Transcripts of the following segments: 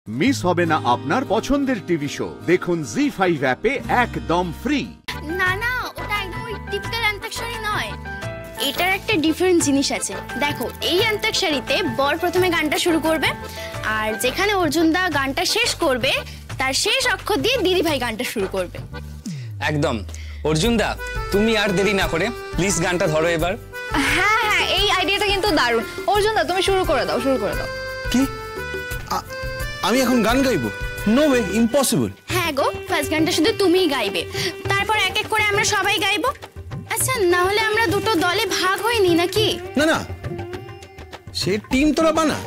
Miss হবে না আপনার পছন্দের টিভি শো। দেখুন জি5 অ্যাপে একদম ফ্রি। না না, ওটা একদম টিপিক্যাল অন্তাক্ষরী নয়। এটার একটা ডিফারেন্ট জিনিস আছে। দেখো, এই অন্তাক্ষরীতে বর প্রথমে গানটা শুরু করবে, আর যেখানে অর্জুন দা গানটা শেষ করবে তার শেষ অক্ষর দিয়ে দিদি ভাই গানটা শুরু করবে। একদম। অর্জুন দা, তুমি আর দেরি না করে প্লিজ গানটা ধরো এবার। হ্যাঁ হ্যাঁ, এই আইডিয়াটা কিন্তু দারুণ। অর্জুন দা, তুমি শুরু করে দাও, শুরু করে দাও। কি? আমি এখন গান গাইবো? No way, impossible. হ্যাঁ গো, ফার্স্ট গানটা শুধু তুমিই গাইবে, তারপর এক এক করে আমরা সবাই গাইবো। আচ্ছা, না হলে আমরা দুটো দলে ভাগ হই নি নাকি? না না, সে টিম তোরা বানা,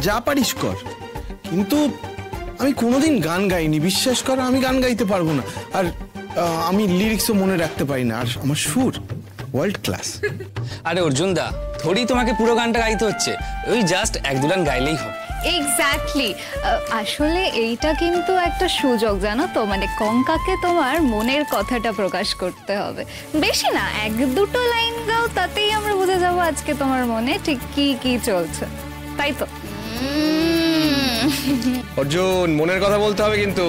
যা পারিস কর, কিন্তু আমি কোনোদিন গান গাইনি, বিশ্বাস কর। আমি গান গাইতে পারবো না, আর আমি লিরিক্সও মনে রাখতে পারি না, আর আমার সুর ওয়ার্ল্ড ক্লাস। আরে অর্জুন দা, থোড়ি তোমাকে পুরো গানটা গাইতে হচ্ছে, ওই জাস্ট এক দুলান গাইলেই হবে। এক্স্যাক্টলি। আসলে এইটা কিন্তু একটা সুযোগ, জানো তো, মানে কঙ্কাকে তোমার মনের কথাটা প্রকাশ করতে হবে। বেশি না, এক দুটো লাইন গাও, তাতেই আমরা বুঝে যাবো আজকে তোমার মনে ঠিক কি কি চলছে, তাই তো? অর্জুন, মনের কথা বলতে হবে কিন্তু।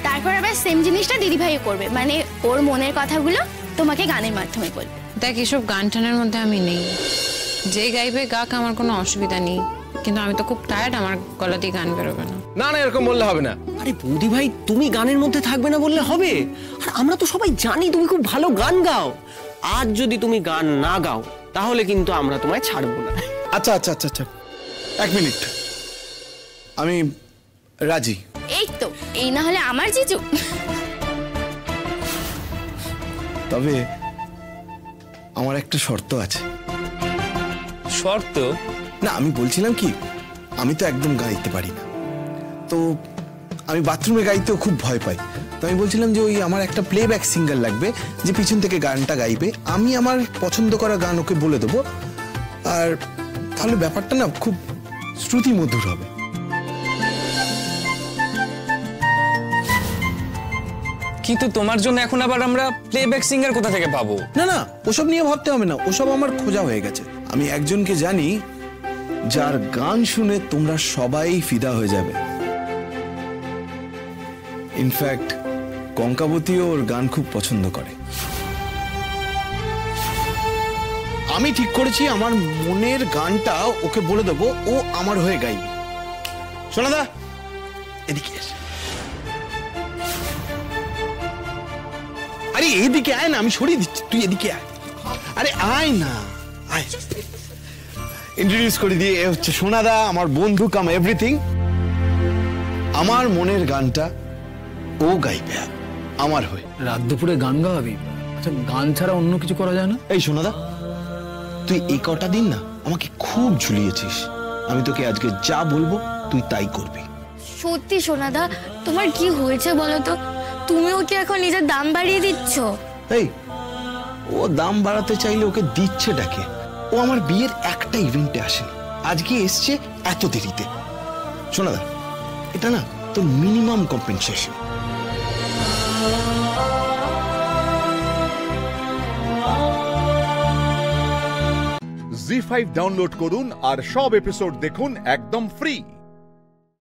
তারপর আবার সেম জিনিসটা দিদি ভাইও করবে, মানে ওর মনের কথাগুলো তোমাকে গানের মাধ্যমে বলবে। দেখ, এসব গান টানের মধ্যে আমি নেই। যে গাইবে গাক, আমার কোনো অসুবিধা নেই, কিন্তু আমি তো খুব টায়ার্ড, আমার গলা দিয়ে গান বেরোবে না। না না, এরকম বললে হবে না। আরে বৌদি ভাই, তুমি গানের মধ্যে থাকবে না বললে হবে? আর আমরা তো সবাই জানি তুমি খুব ভালো গান গাও। আজ যদি তুমি গান না গাও তাহলে কিন্তু আমরা তোমায় ছাড়বো না। আচ্ছা আচ্ছা আচ্ছা আচ্ছা, এক মিনিট, আমি রাজি। এই তো, এই না হলে আমার জিজু। তবে আমার একটা শর্ত আছে। শর্ত? না, আমি বলছিলাম কি, আমি তো একদম গাইতে পারি না, তো আমি বাথরুমে গাইতেও খুব ভয় পাই। তো আমি বলছিলাম যে ওই আমার একটা প্লেব্যাক সিঙ্গার লাগবে, যে পিছন থেকে গানটা গাইবে, আমি আমার পছন্দ করা গান ওকে বলে দেবো, আর তাহলে ব্যাপারটা না খুব শ্রুতি মধুর হবে। কিন্তু তোমার জন্য এখন আবার আমরা প্লেব্যাক সিঙ্গার কোথা থেকে পাবো? না না, ওসব নিয়ে ভাবতে হবে না, ওসব আমার খোঁজা হয়ে গেছে। আমি একজনকে জানি যার গান শুনে তোমরা সবাই ফিদা হয়ে যাবে। ইনফ্যাক্ট কঙ্কাবতীও ওর গান খুব পছন্দ করে। আমি ঠিক করেছি আমার মনের গানটা ওকে বলে দেবো, ও আমার হয়ে গাইবে। সোনাদা, এদিকে এসে। আরে এদিকে আয় না, আমি সরিয়ে দিচ্ছি, তুই এদিকে আয়। আরে আয় না, আয়। ইন্ট্রোডিউস করে দিয়ে, এ হচ্ছে সোনাদা, আমার বন্ধু কাম এভরিথিং। আমার মনের গানটা ও গাইবে আমার হয়ে। রাত দুপুরে গান গাওয়াবি? আচ্ছা, গান ছাড়া অন্য কিছু করা যায় না? এই সোনাদা, তুই এই কটা দিন না আমাকে খুব ঝুলিয়েছিস। আমি তোকে আজকে যা বলবো তুই তাই করবি। সত্যি সোনাদা, তোমার কি হয়েছে বলো তো? তুমিও কি এখন নিজের দাম বাড়িয়ে দিচ্ছ? এই, ও দাম বাড়াতে চাইলে ওকে দিচ্ছে ডাকে। ও আমার বিয়ের একটা ইভেন্টে আসেনি, আজকে এসছে এত দেরিতে। সোনাদা, এটা না তোর মিনিমাম কম্পেনসেশন। জি5 ডাউনলোড করুন আর সব এপিসোড দেখুন একদম ফ্রি।